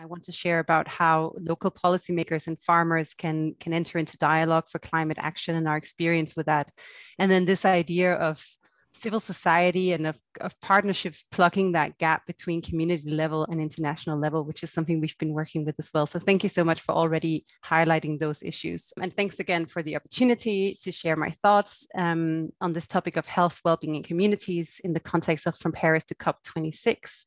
I want to share about how local policymakers and farmers can enter into dialogue for climate action and our experience with that. And then this idea of civil society and of partnerships plugging that gap between community level and international level, which is something we've been working with as well. So thank you so much for already highlighting those issues. And thanks again for the opportunity to share my thoughts on this topic of health, well-being, and communities in the context of From Paris to COP26.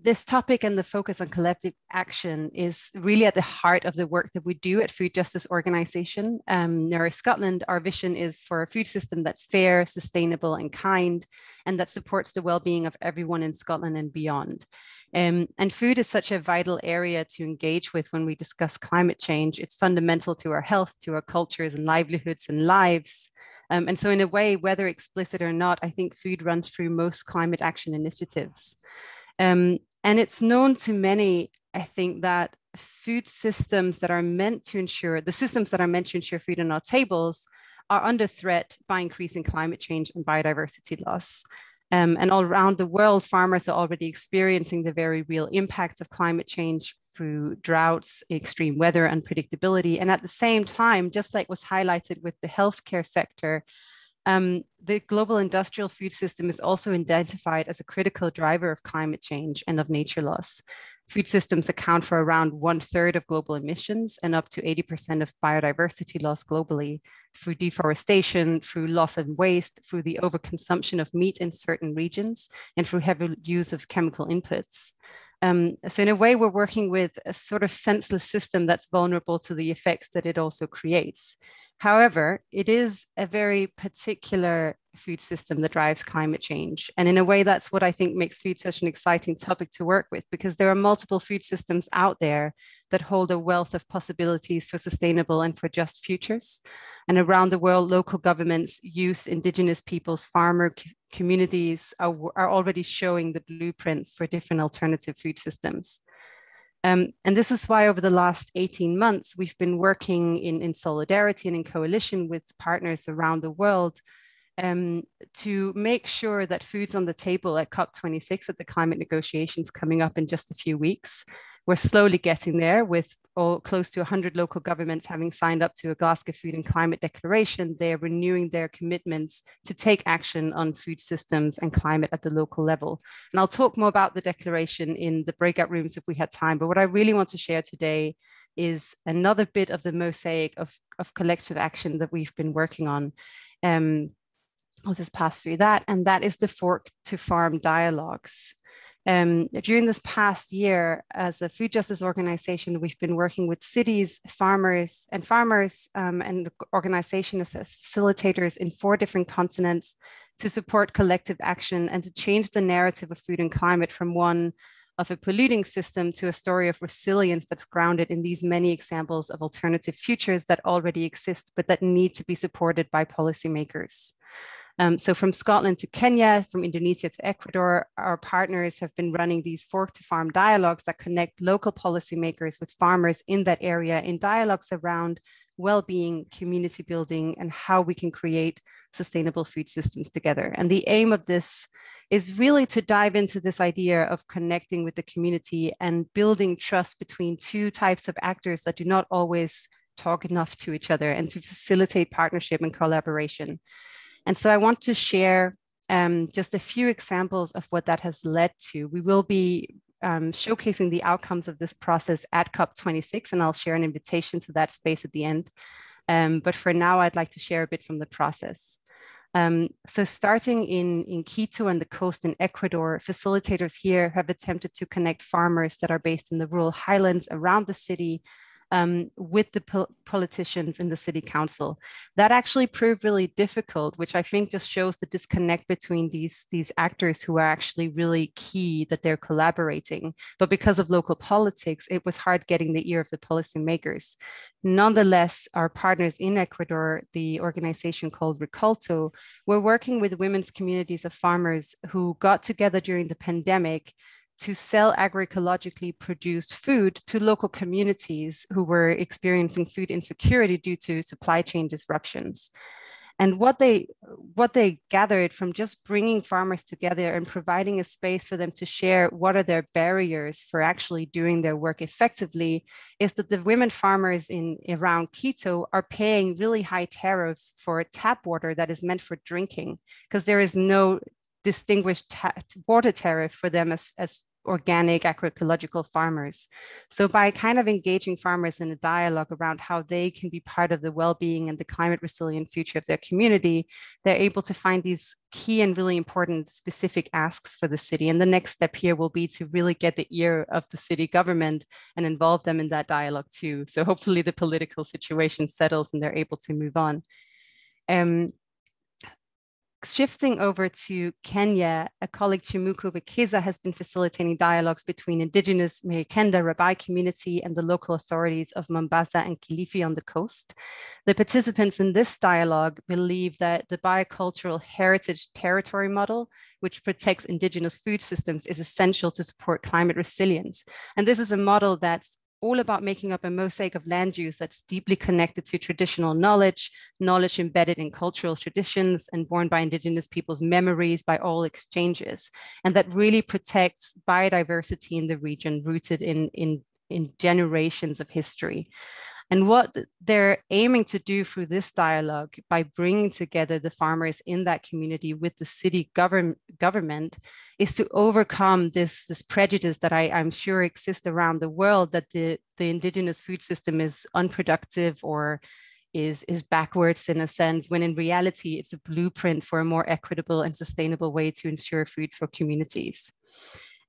This topic and the focus on collective action is really at the heart of the work that we do at Food Justice Organisation. Near Scotland, our vision is for a food system that's fair, sustainable, and kind, and that supports the well-being of everyone in Scotland and beyond. And food is such a vital area to engage with when we discuss climate change. It's fundamental to our health, to our cultures and livelihoods and lives. And so in a way, whether explicit or not, I think food runs through most climate action initiatives. And it's known to many, I think, that food systems that are meant to ensure, the systems that are meant to ensure food on our tables are under threat by increasing climate change and biodiversity loss. And all around the world, farmers are already experiencing the very real impacts of climate change through droughts, extreme weather, unpredictability. And at the same time, just like was highlighted with the healthcare sector, the global industrial food system is also identified as a critical driver of climate change and of nature loss. Food systems account for around 1/3 of global emissions and up to 80% of biodiversity loss globally through deforestation, through loss and waste, through the overconsumption of meat in certain regions, and through heavy use of chemical inputs. So in a way, we're working with a sort of senseless system that's vulnerable to the effects that it also creates. However, it is a very particular food system that drives climate change. And in a way, that's what I think makes food such an exciting topic to work with, because there are multiple food systems out there that hold a wealth of possibilities for sustainable and for just futures. And around the world, local governments, youth, indigenous peoples, farmer communities are already showing the blueprints for different alternative food systems. And this is why over the last 18 months, we've been working in solidarity and in coalition with partners around the world to make sure that food's on the table at COP26, at the climate negotiations coming up in just a few weeks. We're slowly getting there, with close to 100 local governments having signed up to a Glasgow Food and Climate Declaration. They're renewing their commitments to take action on food systems and climate at the local level. And I'll talk more about the declaration in the breakout rooms if we had time. But what I really want to share today is another bit of the mosaic of collective action that we've been working on. I'll just pass through that, and that is the Fork to Farm dialogues. During this past year, as a food justice organization, we've been working with cities, farmers, and organizations as facilitators in 4 different continents to support collective action and to change the narrative of food and climate from one of a polluting system to a story of resilience that's grounded in these many examples of alternative futures that already exist, but that need to be supported by policymakers. So from Scotland to Kenya, from Indonesia to Ecuador, our partners have been running these Fork to Farm dialogues that connect local policymakers with farmers in that area in dialogues around well-being, community building, and how we can create sustainable food systems together. And the aim of this is really to dive into this idea of connecting with the community and building trust between 2 types of actors that do not always talk enough to each other, and to facilitate partnership and collaboration. And so I want to share just a few examples of what that has led to. We will be showcasing the outcomes of this process at COP26, and I'll share an invitation to that space at the end. But for now, I'd like to share a bit from the process. So starting in Quito and the coast in Ecuador, facilitators here have attempted to connect farmers that are based in the rural highlands around the city with the politicians in the city council. That actually proved really difficult, which I think just shows the disconnect between these actors who are actually really key, that they're collaborating. But because of local politics, it was hard getting the ear of the policymakers. Nonetheless, our partners in Ecuador, the organization called Recolto, were working with women's communities of farmers who got together during the pandemic to sell agroecologically produced food to local communities who were experiencing food insecurity due to supply chain disruptions. And what they gathered from just bringing farmers together and providing a space for them to share what are their barriers for actually doing their work effectively is that the women farmers in around Quito are paying really high tariffs for tap water that is meant for drinking, because there is no distinguished water tariff for them as organic agroecological farmers. So by kind of engaging farmers in a dialogue around how they can be part of the well-being and the climate resilient future of their community, they're able to find these key and really important specific asks for the city. And the next step here will be to really get the ear of the city government and involve them in that dialogue too. So hopefully the political situation settles and they're able to move on. Shifting over to Kenya, a colleague, Chimuku Wekeza, has been facilitating dialogues between indigenous Mekenda Rabai community and the local authorities of Mombasa and Kilifi on the coast. The participants in this dialogue believe that the biocultural heritage territory model, which protects indigenous food systems, is essential to support climate resilience. And this is a model that's all about making up a mosaic of land use that's deeply connected to traditional knowledge embedded in cultural traditions and borne by indigenous people's memories by all exchanges, and that really protects biodiversity in the region rooted in generations of history. And what they're aiming to do through this dialogue by bringing together the farmers in that community with the city government is to overcome this prejudice that I'm sure exists around the world, that the indigenous food system is unproductive or is backwards in a sense, when in reality, it's a blueprint for a more equitable and sustainable way to ensure food for communities.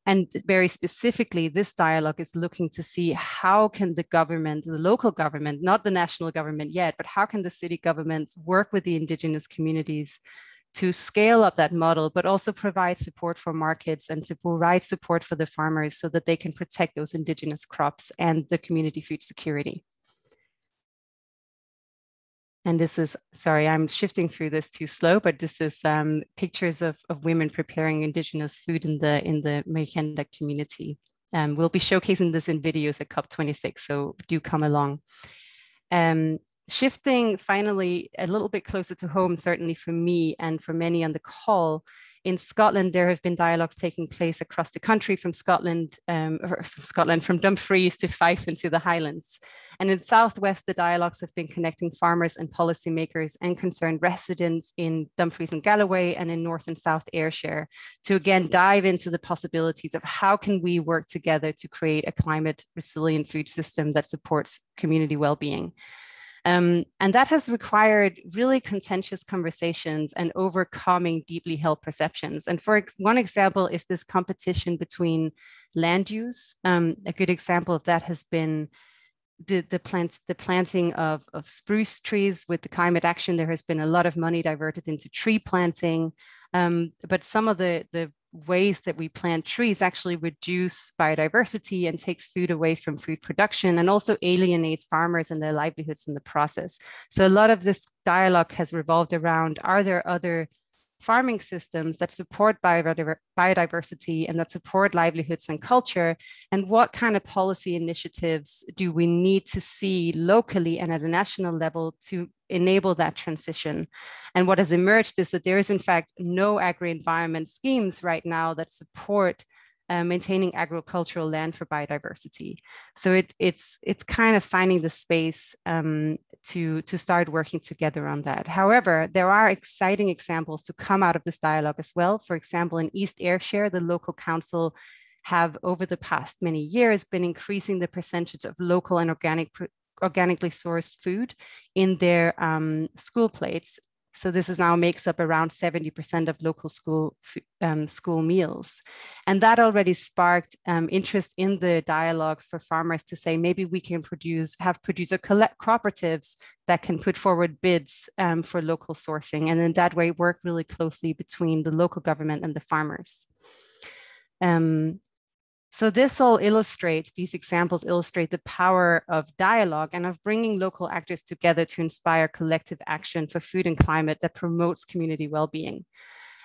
And very specifically, this dialogue is looking to see how can the government, the local government, not the national government yet, but how can the city governments work with the indigenous communities to scale up that model, but also provide support for markets and to provide support for the farmers so that they can protect those indigenous crops and the community food security. And this is, sorry, I'm shifting through this too slow, but this is pictures of women preparing indigenous food in the Mekenda community. We'll be showcasing this in videos at COP26, so do come along. Shifting finally a little bit closer to home, certainly for me and for many on the call, in Scotland, there have been dialogues taking place across the country from Dumfries to Fife into the Highlands. And in Southwest, the dialogues have been connecting farmers and policymakers and concerned residents in Dumfries and Galloway and in North and South Ayrshire to again dive into the possibilities of how can we work together to create a climate resilient food system that supports community well-being. And that has required really contentious conversations and overcoming deeply held perceptions. And for one example is this competition between land use. A good example of that has been the planting of spruce trees. With the climate action, there has been a lot of money diverted into tree planting. But some of the ways that we plant trees actually reduce biodiversity and takes food away from food production, and also alienates farmers and their livelihoods in the process. So a lot of this dialogue has revolved around, are there other farming systems that support biodiversity and that support livelihoods and culture, and what kind of policy initiatives do we need to see locally and at a national level to enable that transition? And what has emerged is that there is in fact no agri-environment schemes right now that support maintaining agricultural land for biodiversity. So it's kind of finding the space to start working together on that. However, there are exciting examples to come out of this dialogue as well. For example, in East Ayrshire, the local council have over the past many years been increasing the percentage of local and organically sourced food in their school plates. So this is now makes up around 70% of local school meals. And that already sparked interest in the dialogues for farmers to say, maybe we can have producer cooperatives that can put forward bids for local sourcing. And in that way, work really closely between the local government and the farmers. So this all illustrates, these examples illustrate the power of dialogue and of bringing local actors together to inspire collective action for food and climate that promotes community well-being.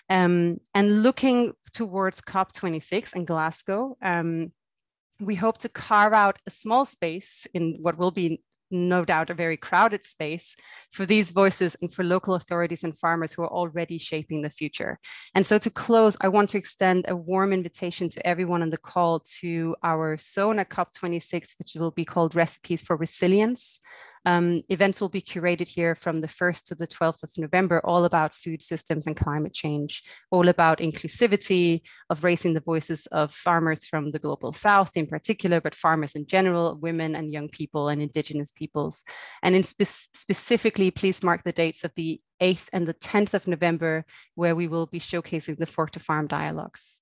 And looking towards COP26 in Glasgow, we hope to carve out a small space in what will be no doubt a very crowded space for these voices and for local authorities and farmers who are already shaping the future. And so to close, I want to extend a warm invitation to everyone on the call to our SONA COP26, which will be called Recipes for Resilience. Events will be curated here from the 1st to the 12th of November, all about food systems and climate change, all about inclusivity, of raising the voices of farmers from the global south in particular, but farmers in general, women and young people and indigenous peoples. And specifically, please mark the dates of the 8th and the 10th of November, where we will be showcasing the Fork to Farm dialogues.